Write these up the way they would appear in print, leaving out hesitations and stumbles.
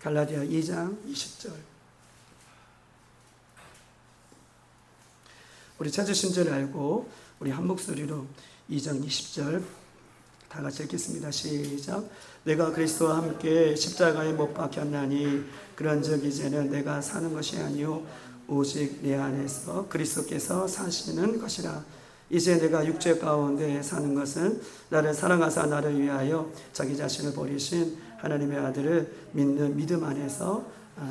갈라디아 2장 20절. 우리 찾으신 줄 알고 우리 한 목소리로 2장 20절 다 같이 읽겠습니다. 시작. 내가 그리스도와 함께 십자가에 못 박혔나니 그런즉 이제는 내가 사는 것이 아니요 오직 내 안에서 그리스도께서 사시는 것이라. 이제 내가 육체 가운데 사는 것은 나를 사랑하사 나를 위하여 자기 자신을 버리신 하나님의 아들을 믿는 믿음 안에서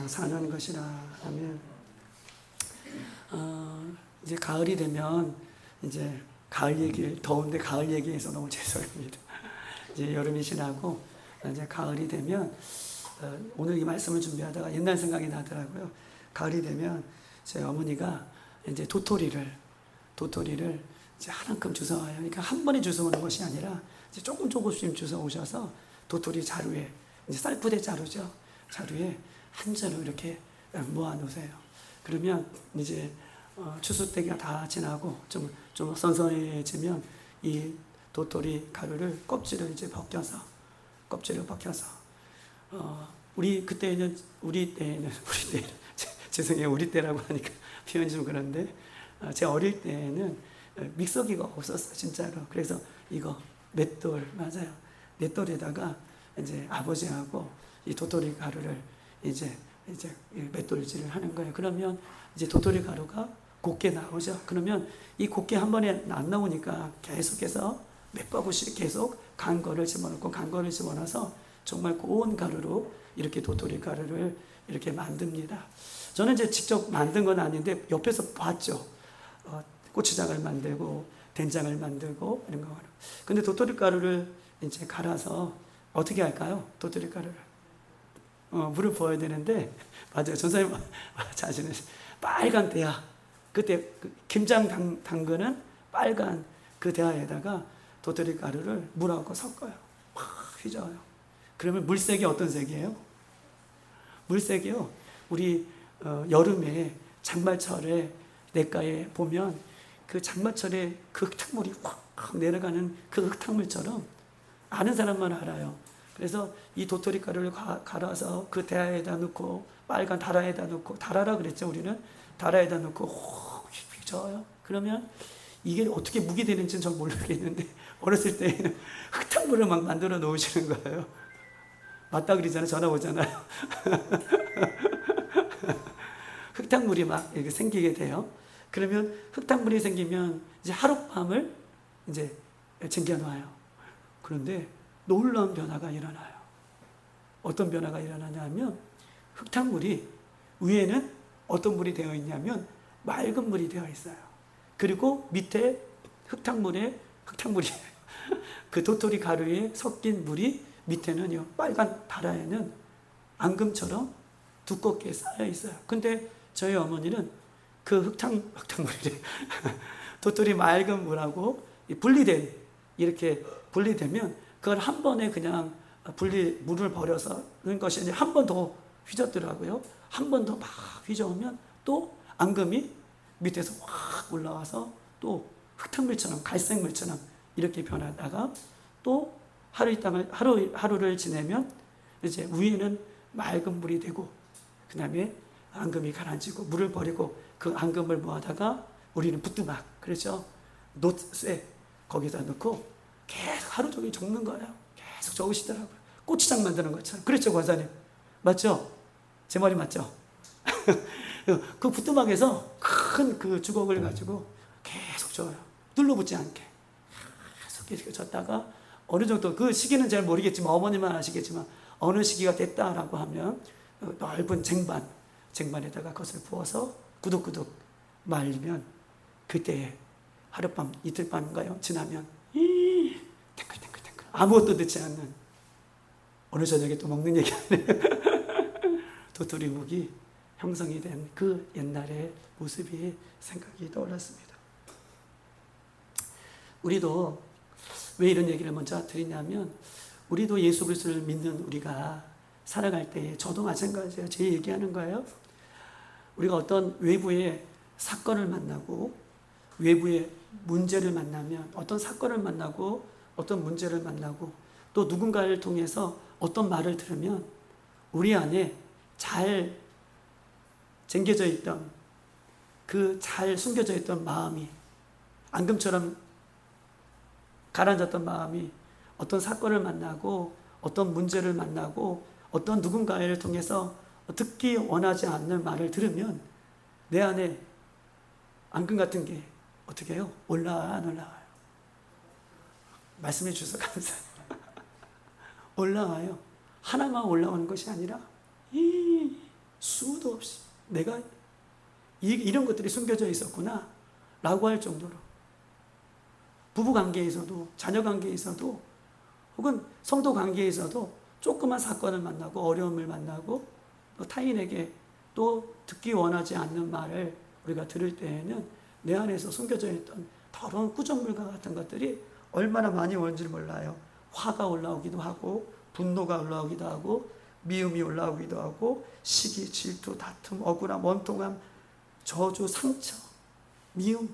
사는 것이라. 아멘. 이제 가을이 되면 이제 가을 얘기, 더운데 가을 얘기해서 너무 죄송합니다. 이제 여름이 지나고 이제 가을이 되면 오늘 이 말씀을 준비하다가 옛날 생각이 나더라고요. 가을이 되면 제 어머니가 이제 도토리를 이제 하나큼 주워와요. 그러니까 한 번에 주워오는 것이 아니라 이제 조금씩 주워오셔서 도토리 자루에, 이제 쌀부대 자루죠. 자루에 한 자루 이렇게 모아 놓으세요. 그러면 이제 추수 때가 다 지나고 좀 선선해지면 이 도토리 가루를 껍질을 벗겨서 우리 때는 죄송해요. 우리 때라고 하니까 표현이 좀 그런데 제 어릴 때는 믹서기가 없었어요, 진짜로. 그래서 이거 맷돌, 맞아요. 맷돌에다가 이제 아버지하고 이 도토리 가루를 이제 맷돌질을 하는 거예요. 그러면 이제 도토리 가루가 곱게 나오죠. 그러면 이 곱게 한 번에 안 나오니까 계속해서 몇 바구씩 계속 간 거를 집어넣어서 정말 고운 가루로 이렇게 도토리 가루를 이렇게 만듭니다. 저는 이제 직접 만든 건 아닌데 옆에서 봤죠. 고추장을 만들고 된장을 만들고 이런 거. 근데 도토리 가루를 이제 갈아서 어떻게 할까요? 도토리 가루를 물을 부어야 되는데, 맞아요. 전사님 자신은 빨간 대야, 그때 김장 담그는 빨간 그 대야에다가 도토리 가루를 물하고 섞어요. 막 휘저어요. 그러면 물색이 어떤 색이에요? 물색이요. 우리 여름에 장마철에 냇가에 보면 그 장마철에 그 흙탕물이 확 내려가는 그 흙탕물처럼, 아는 사람만 알아요. 그래서 이 도토리 가루를 갈아서 그 대야에다 넣고 빨간 다라에다 넣고, 다라라 그랬죠 우리는. 다라에다 넣고 확 휘저어요. 그러면 이게 어떻게 묵이 되는지는 전 모르겠는데 어렸을 때는 흙탕물을 막 만들어 놓으시는 거예요. 맞다 그러잖아요. 전화 오잖아요. 흙탕물이 막 이렇게 생기게 돼요. 그러면 흙탕물이 생기면 이제 하룻밤을 이제 쟁겨놔요. 그런데 놀라운 변화가 일어나요. 어떤 변화가 일어나냐면, 흙탕물이 위에는 어떤 물이 되어 있냐면 맑은 물이 되어 있어요. 그리고 밑에 흙탕물이 그 도토리 가루에 섞인 물이 밑에는요, 빨간 다라에는 앙금처럼 두껍게 쌓여 있어요. 근데 저희 어머니는 그 흙탕물이 도토리 맑은 물하고 이렇게 분리되면 그걸 한 번에 그냥 물을 버려서 그런 것이 아니라 한 번 더 휘젓더라고요. 한 번 더 막 휘저으면 또 앙금이 밑에서 확 올라와서 또 흙탕물처럼, 갈색물처럼 이렇게 변하다가 또 하루를 지내면 이제 위에는 맑은 물이 되고, 그 다음에 앙금이 가라앉히고 물을 버리고 그 앙금을 모아다가 우리는 부뚜막, 그렇죠? 놋쇠 거기다 넣고 계속 하루 종일 적는 거예요. 계속 적으시더라고요. 고추장 만드는 것처럼. 그렇죠, 권사님? 맞죠? 제 말이 맞죠? 그 부뚜막에서 큰 그 주걱을 가지고 계속 져요. 눌러붙지 않게. 계속 졌다가 어느 정도, 그 시기는 잘 모르겠지만 어머니만 아시겠지만 어느 시기가 됐다라고 하면 넓은 쟁반에다가 그것을 부어서 구둑구둑 말리면 그때 하룻밤, 이틀밤인가요? 지나면 탱글탱글 아무것도 넣지 않는, 오늘 저녁에 또 먹는 얘기하네요. 도토리 묵이 형성이 된 그 옛날의 모습이 생각이 떠올랐습니다. 우리도 왜 이런 얘기를 먼저 드리냐면, 우리도 예수 그리스도를 믿는 우리가 살아갈 때, 저도 마찬가지예요. 제 얘기하는 거예요. 우리가 어떤 외부의 사건을 만나고, 외부의 문제를 만나면, 어떤 사건을 만나고 어떤 문제를 만나고 또 누군가를 통해서 어떤 말을 들으면 우리 안에 잘 쟁겨져 있던 그 잘 숨겨져 있던 마음이, 앙금처럼 가라앉았던 마음이 어떤 사건을 만나고 어떤 문제를 만나고 어떤 누군가를 통해서 듣기 원하지 않는 말을 들으면 내 안에 앙금 같은 게 어떻게 해요? 올라와요, 안 올라와요? 말씀해 주셔서 감사해요. 올라와요. 하나만 올라오는 것이 아니라 수도 없이 내가 이런 것들이 숨겨져 있었구나 라고 할 정도로, 부부관계에서도 자녀관계에서도 혹은 성도 관계에서도 조그만 사건을 만나고 어려움을 만나고 또 타인에게 또 듣기 원하지 않는 말을 우리가 들을 때에는 내 안에서 숨겨져 있던 더러운 구정물과 같은 것들이 얼마나 많이 오는지 몰라요. 화가 올라오기도 하고 분노가 올라오기도 하고 미움이 올라오기도 하고 시기, 질투, 다툼, 억울함, 원통함, 저주, 상처, 미움,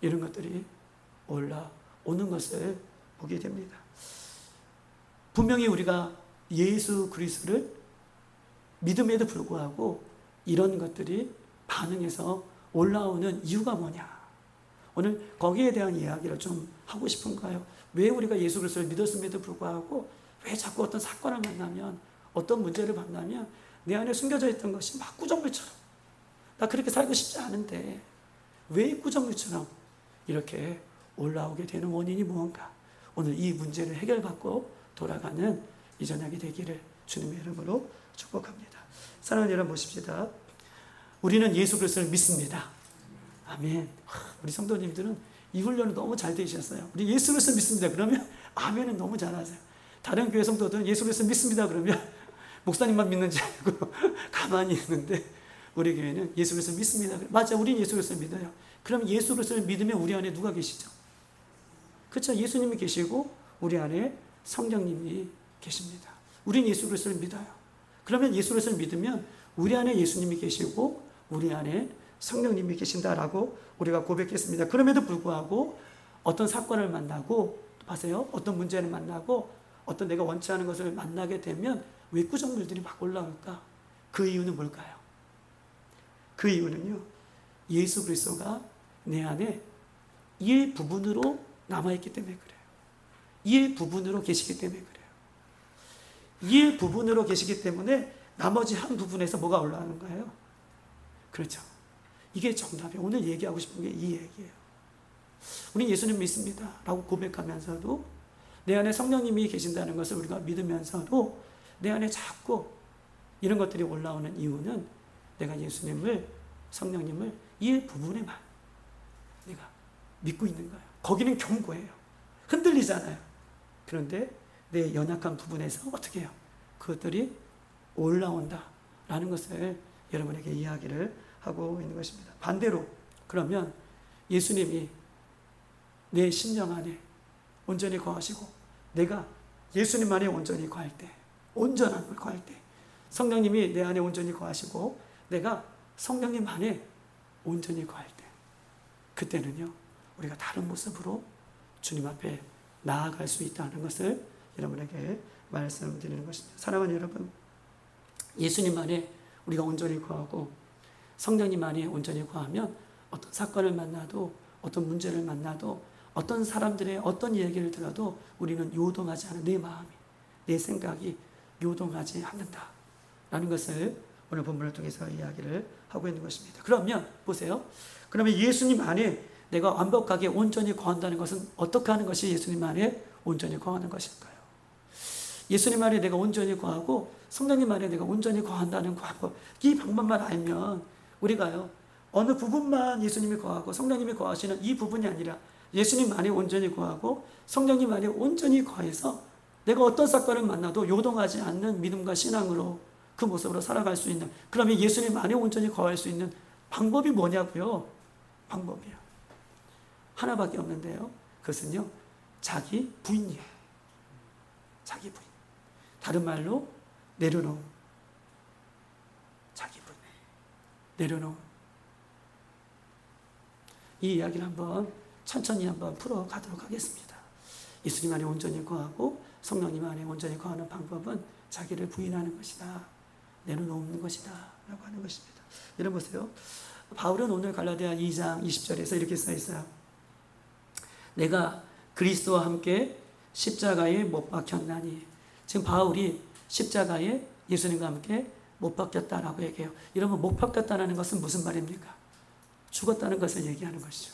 이런 것들이 올라오는 것을 보게 됩니다. 분명히 우리가 예수 그리스도를 믿음에도 불구하고 이런 것들이 반응해서 올라오는 이유가 뭐냐? 오늘 거기에 대한 이야기를 좀 하고 싶은가요? 왜 우리가 예수 그리스도를 믿었음에도 불구하고 왜 자꾸 어떤 사건을 만나면, 어떤 문제를 만나면 내 안에 숨겨져 있던 것이 막 구정물처럼, 나 그렇게 살고 싶지 않은데 왜 구정물처럼 이렇게 올라오게 되는 원인이 무언가? 오늘 이 문제를 해결받고 돌아가는 이 저녁이 되기를 주님의 이름으로 축복합니다. 사랑하는 여러분, 보십시다. 우리는 예수 그리스도를 믿습니다. 아멘. 우리 성도님들은 이 훈련은 너무 잘 되셨어요. 우리 예수 그리스도 믿습니다 그러면 아멘은 너무 잘하세요. 다른 교회 성도들은 예수 그리스도 믿습니다 그러면 목사님만 믿는지 알고 가만히 있는데, 우리 교회는 예수 그리스도 믿습니다. 맞아, 우리는 예수 그리스도 믿어요. 그럼 예수 그리스도를 믿으면 우리 안에 누가 계시죠? 그렇죠. 예수님이 계시고 우리 안에 성령님이 계십니다. 우리는 예수 그리스도를 믿어요. 그러면 예수 그리스도를 믿으면 우리 안에 예수님이 계시고 우리 안에 성령님이 계신다라고 우리가 고백했습니다. 그럼에도 불구하고 어떤 사건을 만나고, 봐세요, 어떤 문제를 만나고 어떤 내가 원치 않은 것을 만나게 되면 왜 구정물들이 막 올라올까? 그 이유는 뭘까요? 그 이유는요, 예수 그리스도가 내 안에 일부분으로 남아있기 때문에 그래요. 일부분으로 계시기 때문에 그래요. 일부분으로 계시기 때문에 나머지 한 부분에서 뭐가 올라오는 거예요? 그렇죠. 이게 정답이에요. 오늘 얘기하고 싶은 게 이 얘기예요. 우리 예수님 믿습니다 라고 고백하면서도 내 안에 성령님이 계신다는 것을 우리가 믿으면서도 내 안에 자꾸 이런 것들이 올라오는 이유는 내가 예수님을, 성령님을 일부분에만 내가 믿고 있는 거예요. 거기는 견고해요. 흔들리잖아요. 그런데 내 연약한 부분에서 어떻게 해요? 그것들이 올라온다라는 것을 여러분에게 이야기를 하고 있는 것입니다. 반대로 그러면 예수님이 내 심령 안에 온전히 거하시고 내가 예수님 안에 온전히 거할 때, 온전한 걸 거할 때, 성령님이 내 안에 온전히 거하시고 내가 성령님 안에 온전히 거할 때, 그때는요 우리가 다른 모습으로 주님 앞에 나아갈 수 있다는 것을 여러분에게 말씀드리는 것입니다. 사랑하는 여러분, 예수님 안에 우리가 온전히 거하고 성령님 안에 온전히 거하면 어떤 사건을 만나도, 어떤 문제를 만나도, 어떤 사람들의 어떤 얘기를 들어도 우리는 요동하지 않은, 내 마음이, 내 생각이 요동하지 않는다라는 것을 오늘 본문을 통해서 이야기를 하고 있는 것입니다. 그러면 보세요. 그러면 예수님 안에 내가 완벽하게 온전히 거한다는 것은 어떻게 하는 것이 예수님 안에 온전히 거하는 것일까요? 예수님 안에 내가 온전히 거하고 성령님 안에 내가 온전히 거한다는 방법, 이 방법만 알면 우리가요 어느 부분만 예수님이 거하고 성령님이 거하시는 이 부분이 아니라 예수님 안에 온전히 거하고 성령님 안에 온전히 거해서 내가 어떤 사건을 만나도 요동하지 않는 믿음과 신앙으로 그 모습으로 살아갈 수 있는, 그러면 예수님 안에 온전히 거할 수 있는 방법이 뭐냐고요? 방법이요, 하나밖에 없는데요, 그것은요 자기 부인이에요. 자기 부인, 다른 말로 내려놓음. 자기 부인, 내려놓음. 이 이야기를 한번 천천히 한번 풀어가도록 하겠습니다. 예수님 안에 온전히 거하고 성령님 안에 온전히 거하는 방법은 자기를 부인하는 것이다. 내려놓는 것이다 라고 하는 것입니다. 여러분 보세요. 바울은 오늘 갈라디아 2장 20절에서 이렇게 써 있어요. 내가 그리스도와 함께 십자가에 못 박혔나니. 지금 바울이 십자가에 예수님과 함께 못 박혔다라고 얘기해요. 여러분, 못 박혔다는 것은 무슨 말입니까? 죽었다는 것을 얘기하는 것이죠.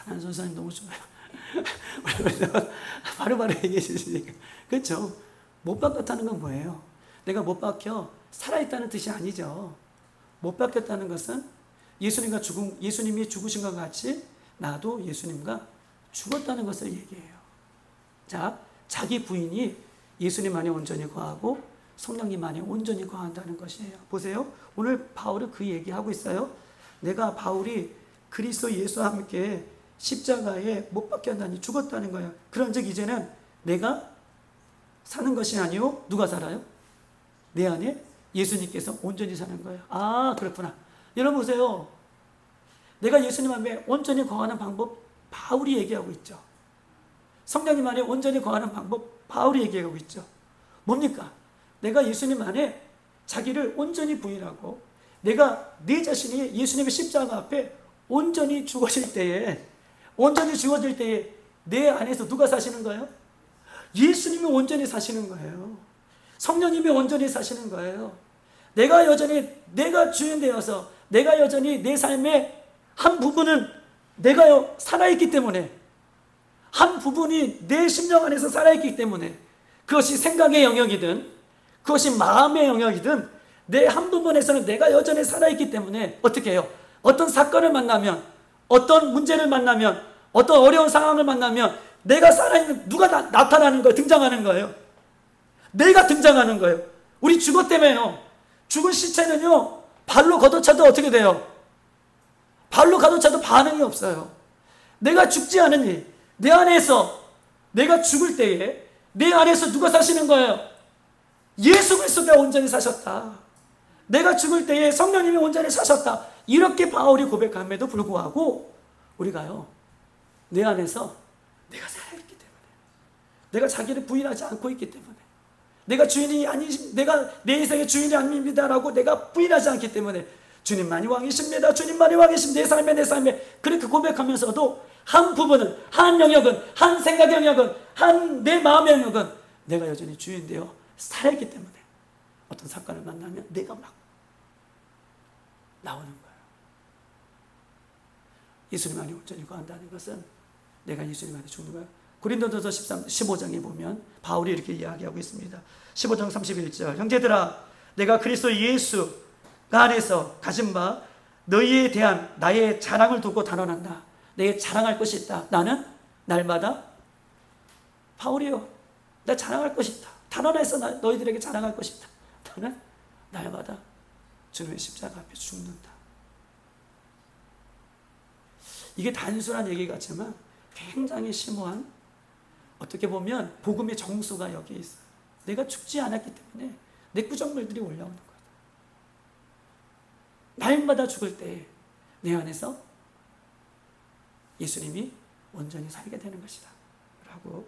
난 선생님 너무 좋아요. 바로바로 얘기해 주시니까. 그렇죠? 못 박혔다는 건 뭐예요? 내가 못 박혀 살아있다는 뜻이 아니죠. 못 박혔다는 것은 예수님이 죽으신 것 같이 나도 예수님과 죽었다는 것을 얘기해요. 자, 자기 부인이 예수님 안에 온전히 거하고 성령님 안에 온전히 거한다는 것이에요. 보세요. 오늘 바울은 그 얘기하고 있어요. 내가 바울이 그리스도 예수와 함께 십자가에 못 박혔다니 죽었다는 거예요. 그런즉 이제는 내가 사는 것이 아니요 누가 살아요? 내 안에 예수님께서 온전히 사는 거예요. 아, 그렇구나. 여러분 보세요. 내가 예수님 안에 온전히 거하는 방법 바울이 얘기하고 있죠. 성령님 안에 온전히 거하는 방법 바울이 얘기하고 있죠. 뭡니까? 내가 예수님 안에 자기를 온전히 부인하고 내가 내 자신이 예수님의 십자가 앞에 온전히 죽어질 때에 내 안에서 누가 사시는 거예요? 예수님이 온전히 사시는 거예요. 성령님이 온전히 사시는 거예요. 내가 주인 되어서 내가 여전히 내 삶의 한 부분은 내가 살아있기 때문에, 한 부분이 내 심령 안에서 살아있기 때문에, 그것이 생각의 영역이든 그것이 마음의 영역이든 내 한 부분에서는 내가 여전히 살아있기 때문에 어떻게 해요? 어떤 사건을 만나면, 어떤 문제를 만나면, 어떤 어려운 상황을 만나면 내가 살아있는, 누가 나타나는 거예요? 등장하는 거예요. 내가 등장하는 거예요. 우리 죽었다며요. 죽은 시체는요, 발로 걷어차도 어떻게 돼요? 발로 걷어차도 반응이 없어요. 내가 죽지 않으니 내 안에서, 내가 죽을 때에 내 안에서 누가 사시는 거예요? 예수 그리스도가 온전히 사셨다. 내가 죽을 때에 성령님이 온전히 사셨다. 이렇게 바울이 고백함에도 불구하고 우리가요, 내 안에서 내가 살아있기 때문에, 내가 자기를 부인하지 않고 있기 때문에, 내가 주인이 내가 내 인생의 주인이 아닙니다라고 내가 부인하지 않기 때문에, 주님만이 왕이십니다. 주님만이 왕이십니다. 내 삶에 그렇게 고백하면서도 한 부분은, 한 영역은, 한 생각 영역은, 한 내 마음의 영역은 내가 여전히 주인 되어 살아있기 때문에 어떤 사건을 만나면 내가 막 나오는 거예요. 예수님 안에 온전히 거한다는 것은 내가 예수님 안에 죽는 거예요. 고린도전서 15장에 보면 바울이 이렇게 이야기하고 있습니다. 15장 31절. 형제들아, 내가 그리스도 예수가 안에서 가진 바 너희에 대한 나의 자랑을 두고 단언한다. 내 자랑할 것이 있다. 나는 날마다, 바울이요, 나 자랑할 것이 있다. 단언해서 너희들에게 자랑할 것이 있다. 나는 날마다 주님의 십자가 앞에 죽는다. 이게 단순한 얘기 같지만 굉장히 심오한, 어떻게 보면 복음의 정수가 여기에 있어요. 내가 죽지 않았기 때문에 내 구정물들이 올라오는 거예요. 날마다 죽을 때 내 안에서 예수님이 온전히 살게 되는 것이다 라고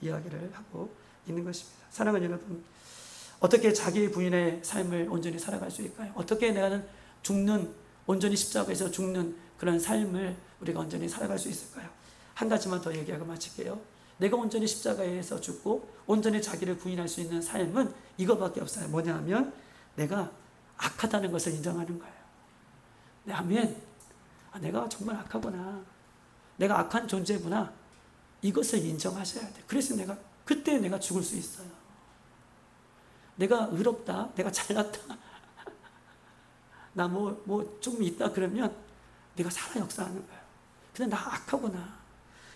이야기를 하고 있는 것입니다. 사랑하는 여러분, 어떻게 자기 부인의 삶을 온전히 살아갈 수 있을까요? 어떻게 내가는 온전히 십자가에서 죽는 그런 삶을 우리가 온전히 살아갈 수 있을까요? 한 가지만 더 얘기하고 마칠게요. 내가 온전히 십자가에서 죽고 온전히 자기를 부인할 수 있는 삶은 이것밖에 없어요. 뭐냐 하면 내가 악하다는 것을 인정하는 거예요. 네, 아멘. 내가 정말 악하구나. 내가 악한 존재구나. 이것을 인정하셔야 돼. 그래서 그때 내가 죽을 수 있어요. 내가 의롭다, 내가 잘났다, 나 좀 있다 그러면 내가 살아 역사하는 거예요. 근데 나 악하구나.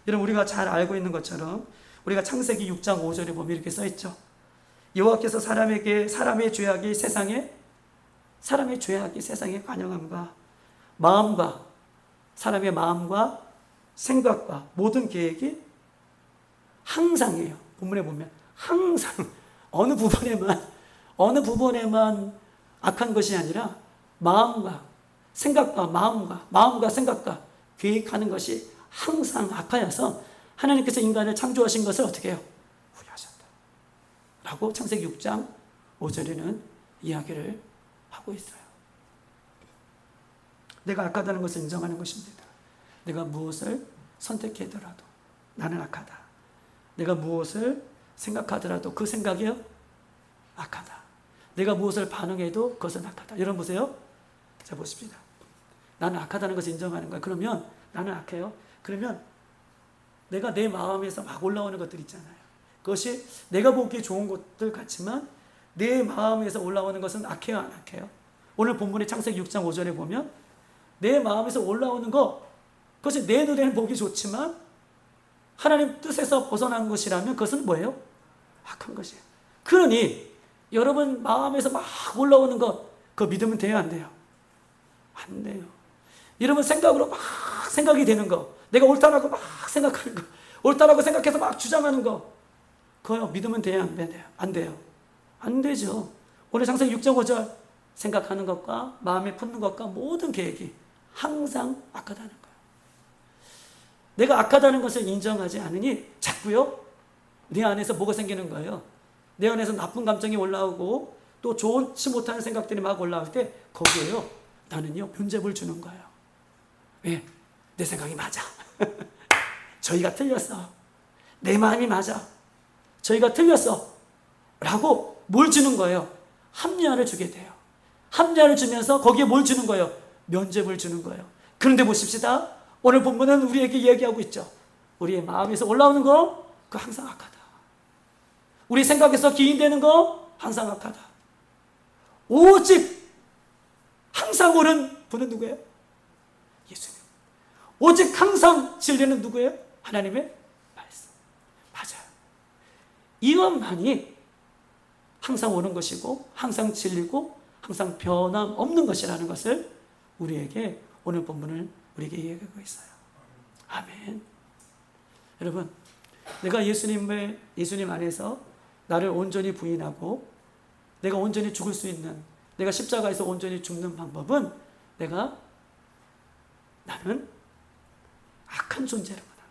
여러분, 우리가 잘 알고 있는 것처럼 우리가 창세기 6장 5절에 보면 이렇게 써있죠. 여호와께서 사람의 죄악이 세상에 관영함과 마음과, 사람의 마음과 생각과 모든 계획이 항상이에요. 본문에 보면 항상 어느 부분에만 악한 것이 아니라 마음과 생각과 계획하는 것이 항상 악하여서 하나님께서 인간을 창조하신 것을 어떻게 해요? 후회하셨다 라고 창세기 6장 5절에는 이야기를 하고 있어요. 내가 악하다는 것을 인정하는 것입니다. 내가 무엇을 선택하더라도 나는 악하다. 내가 무엇을 생각하더라도 그 생각이 악하다. 내가 무엇을 반응해도 그것은 악하다. 여러분 보세요. 자, 보십시다. 나는 악하다는 것을 인정하는 거야. 그러면 나는 악해요. 그러면 내가 내 마음에서 막 올라오는 것들 있잖아요. 그것이 내가 보기에 좋은 것들 같지만 내 마음에서 올라오는 것은 악해요, 안 악해요? 오늘 본문의 창세기 6장 5절에 보면 내 마음에서 올라오는 것, 그것이 내 눈에는 보기 좋지만 하나님 뜻에서 벗어난 것이라면 그것은 뭐예요? 악한 것이에요. 그러니 여러분 마음에서 막 올라오는 것, 그거 믿으면 돼요, 안 돼요? 안 돼요. 여러분 생각으로 막 생각이 되는 거, 내가 옳다라고 막 생각하는 거, 옳다라고 생각해서 막 주장하는 거, 그거요 믿으면 돼요, 안 돼요? 안 돼요. 안 되죠. 오늘 창세기 6장 5절 생각하는 것과 마음에 품는 것과 모든 계획이 항상 악하다는 거예요. 내가 악하다는 것을 인정하지 않으니 자꾸요 내 안에서 뭐가 생기는 거예요? 내 안에서 나쁜 감정이 올라오고 또 좋지 못한 생각들이 막 올라올 때 거기에요 나는요 면죄부를 주는 거예요. 왜? 내 생각이 맞아. 저희가 틀렸어. 내 마음이 맞아. 저희가 틀렸어. 라고 뭘 주는 거예요? 합리화를 주게 돼요. 합리화를 주면서 거기에 뭘 주는 거예요? 면죄부를 주는 거예요. 그런데 보십시다. 오늘 본문은 우리에게 얘기하고 있죠. 우리의 마음에서 올라오는 거, 그거 항상 악하다. 우리 생각에서 기인되는 거, 항상 악하다. 오직 항상 옳은 분은 누구예요? 예수님. 오직 항상 진리는 누구예요? 하나님의 말씀. 맞아요. 이것만이 항상 옳은 것이고 항상 진리고 항상 변함없는 것이라는 것을 우리에게 오늘 본문을 우리에게 얘기하고 있어요. 아멘. 여러분, 내가 예수님 안에서 나를 온전히 부인하고 내가 온전히 죽을 수 있는, 내가 십자가에서 온전히 죽는 방법은 나는 악한 존재라구나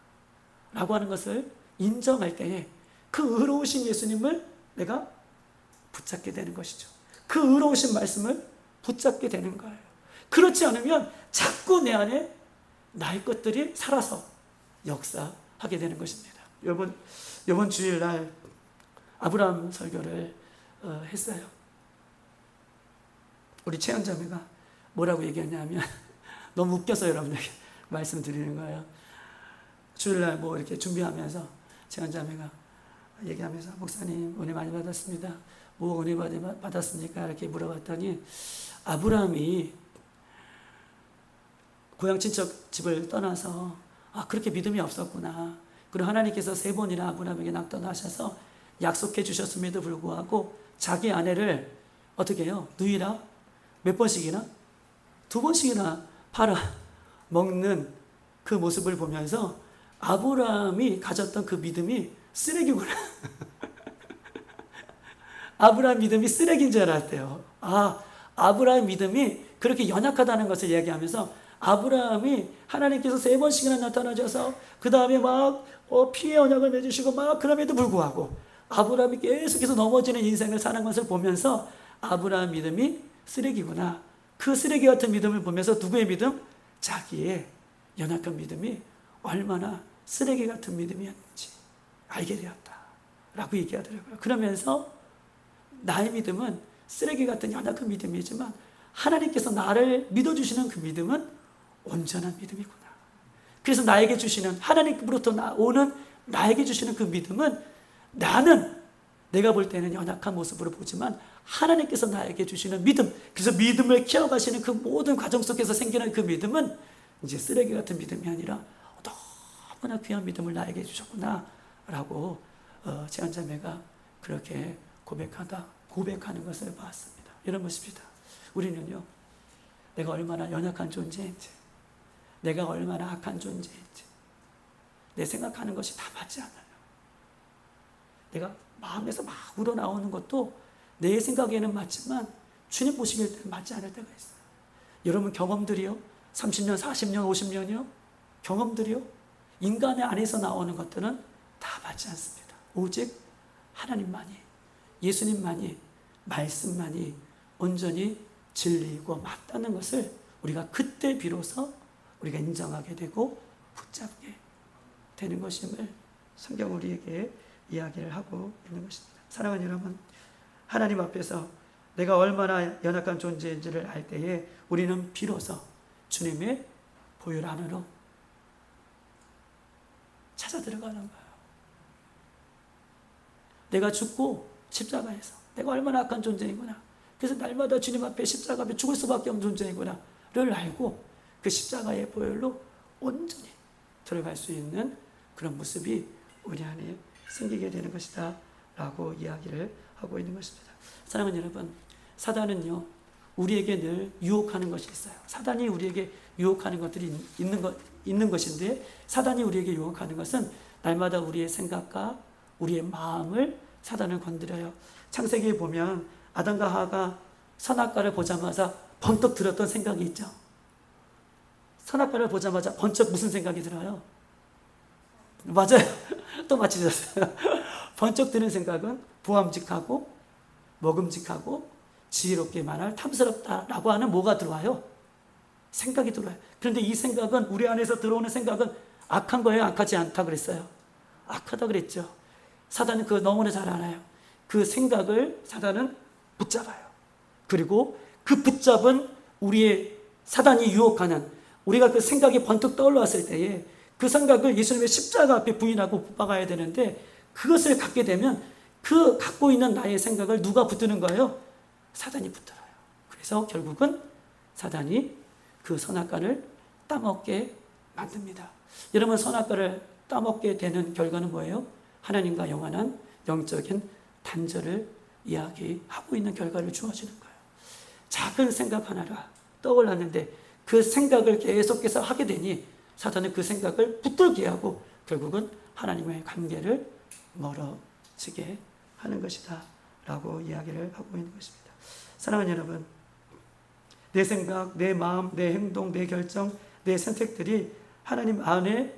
라고 하는 것을 인정할 때에 그 의로우신 예수님을 내가 붙잡게 되는 것이죠. 그 의로우신 말씀을 붙잡게 되는 거예요. 그렇지 않으면 자꾸 내 안에 나의 것들이 살아서 역사하게 되는 것입니다. 이번 주일날 아브라함 설교를 했어요. 우리 최연자매가 뭐라고 얘기했냐면 너무 웃겨서 여러분에게 말씀드리는 거예요. 주일날 뭐 이렇게 준비하면서 최연자매가 얘기하면서 목사님 은혜 많이 받았습니다. 뭐 은혜 받았습니까? 이렇게 물어봤더니 아브라함이 고향 친척 집을 떠나서 그렇게 믿음이 없었구나. 그리고 하나님께서 3번이나 아브라함에게 낙떠나셔서 약속해 주셨음에도 불구하고 자기 아내를 어떻게 해요? 누이라 몇 번씩이나? 2번씩이나 팔아 먹는 그 모습을 보면서 아브라함이 가졌던 그 믿음이 쓰레기구나. 아브라함 믿음이 쓰레기인 줄 알았대요. 아브라함 믿음이 그렇게 연약하다는 것을 이야기하면서 아브라함이 하나님께서 3번씩이나 나타나셔서 그 다음에 막 피의 언약을 맺으시고 막 그럼에도 불구하고 아브라함이 계속해서 넘어지는 인생을 사는 것을 보면서 아브라함 믿음이 쓰레기구나. 그 쓰레기 같은 믿음을 보면서 누구의 믿음? 자기의 연약한 믿음이 얼마나 쓰레기 같은 믿음이었는지 알게 되었다 라고 얘기하더라고요. 그러면서 나의 믿음은 쓰레기 같은 연약한 믿음이지만 하나님께서 나를 믿어주시는 그 믿음은 온전한 믿음이구나. 그래서 나에게 주시는, 하나님으로부터 오는 나에게 주시는 그 믿음은 나는 내가 볼 때는 연약한 모습으로 보지만 하나님께서 나에게 주시는 믿음, 그래서 믿음을 키워가시는 그 모든 과정 속에서 생기는 그 믿음은 이제 쓰레기 같은 믿음이 아니라 너무나 귀한 믿음을 나에게 주셨구나 라고 제한자매가 그렇게 고백하는 것을 봤습니다. 여러분 보십시다. 우리는요, 내가 얼마나 연약한 존재인지, 내가 얼마나 악한 존재인지, 내 생각하는 것이 다 맞지 않아요. 내가 마음에서 막 우러나오는 것도 내 생각에는 맞지만 주님 보시기에 때는 맞지 않을 때가 있어요. 여러분 경험들이요, 30년, 40년, 50년이요, 경험들이요, 인간의 안에서 나오는 것들은 다 맞지 않습니다. 오직 하나님만이, 예수님만이, 말씀만이 온전히 진리이고 맞다는 것을 우리가 그때 비로소 우리가 인정하게 되고 붙잡게 되는 것임을 성경 우리에게 이야기를 하고 있는 것입니다. 사랑하는 여러분, 하나님 앞에서 내가 얼마나 연약한 존재인지를 알 때에 우리는 비로소 주님의 보혈 안으로 찾아 들어가는 거예요. 내가 죽고 십자가에서 내가 얼마나 악한 존재이구나, 그래서 날마다 주님 앞에 십자가 앞에 죽을 수밖에 없는 존재이구나를 알고 그 십자가의 보혈로 온전히 들어갈 수 있는 그런 모습이 우리 안에 생기게 되는 것이다 라고 이야기를 하고 있는 것입니다. 사랑하는 여러분, 사단은요 우리에게 늘 유혹하는 것이 있어요. 사단이 우리에게 유혹하는 것들이 있는 것인데, 사단이 우리에게 유혹하는 것은 날마다 우리의 생각과 우리의 마음을 사단을 건드려요. 창세기에 보면 아담과 하와가 선악과를 보자마자 번뜩 들었던 생각이 있죠. 선악과를 보자마자 번쩍 무슨 생각이 들어요? 맞아요. 또 맞히셨어요. 번쩍 드는 생각은 부함직하고 먹음직하고 지혜롭게 말할 탐스럽다라고 하는 뭐가 들어와요? 생각이 들어와요. 그런데 이 생각은, 우리 안에서 들어오는 생각은 악한 거예요? 악하지 않다 그랬어요? 악하다 그랬죠. 사단은 그거 너무나 잘 알아요. 그 생각을 사단은 붙잡아요. 그리고 그 붙잡은 우리의 사단이 유혹하는, 우리가 그 생각이 번뜩 떠올랐을 때에 그 생각을 예수님의 십자가 앞에 부인하고 붙박아야 되는데, 그것을 갖게 되면 그 갖고 있는 나의 생각을 누가 붙드는 거예요? 사단이 붙들어요. 그래서 결국은 사단이 그 선악과를 따먹게 만듭니다. 여러분, 선악과를 따먹게 되는 결과는 뭐예요? 하나님과 영원한 영적인 단절을 이야기하고 있는 결과를 주어지는 거예요. 작은 생각 하나가 떠올랐는데 그 생각을 계속해서 하게 되니 사단은 그 생각을 붙들게 하고 결국은 하나님과의 관계를 멀어지게 하는 것이다 라고 이야기를 하고 있는 것입니다. 사랑하는 여러분, 내 생각, 내 마음, 내 행동, 내 결정, 내 선택들이 하나님 안에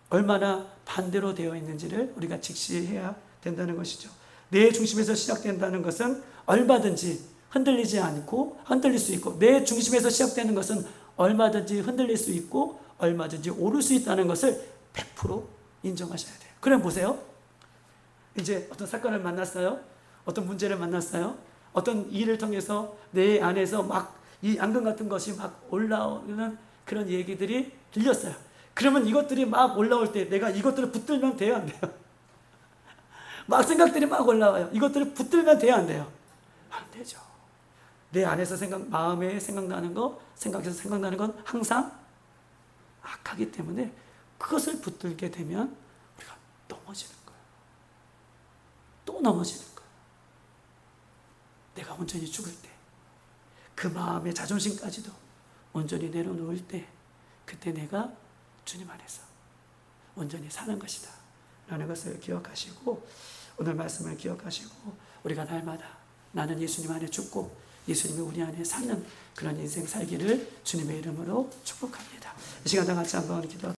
얼마나 반대로 되어 있는지를 우리가 직시해야 된다는 것이죠. 내 중심에서 시작된다는 것은 얼마든지 흔들리지 않고 흔들릴 수 있고, 내 중심에서 시작되는 것은 얼마든지 흔들릴 수 있고 얼마든지 오를 수 있다는 것을 100% 인정하셔야 돼요. 그럼 보세요. 이제 어떤 사건을 만났어요. 어떤 문제를 만났어요. 어떤 일을 통해서 내 안에서 막 이 앙금 같은 것이 막 올라오는 그런 얘기들이 들렸어요. 그러면 이것들이 막 올라올 때 내가 이것들을 붙들면 돼요, 안 돼요? 막 생각들이 막 올라와요. 이것들을 붙들면 돼요, 안 돼요? 안 되죠. 내 안에서 마음에 생각나는 거, 생각에서 생각나는 건 항상 악하기 때문에 그것을 붙들게 되면 우리가 넘어지는 거예요. 또 넘어지는 거예요. 내가 온전히 죽을 때, 그 마음의 자존심까지도 온전히 내려놓을 때, 그때 내가 주님 안에서 온전히 사는 것이다 라는 것을 기억하시고, 오늘 말씀을 기억하시고 우리가 날마다 나는 예수님 안에 죽고 예수님이 우리 안에 사는 그런 인생 살기를 주님의 이름으로 축복합니다. 이 시간 다 같이 한번 기도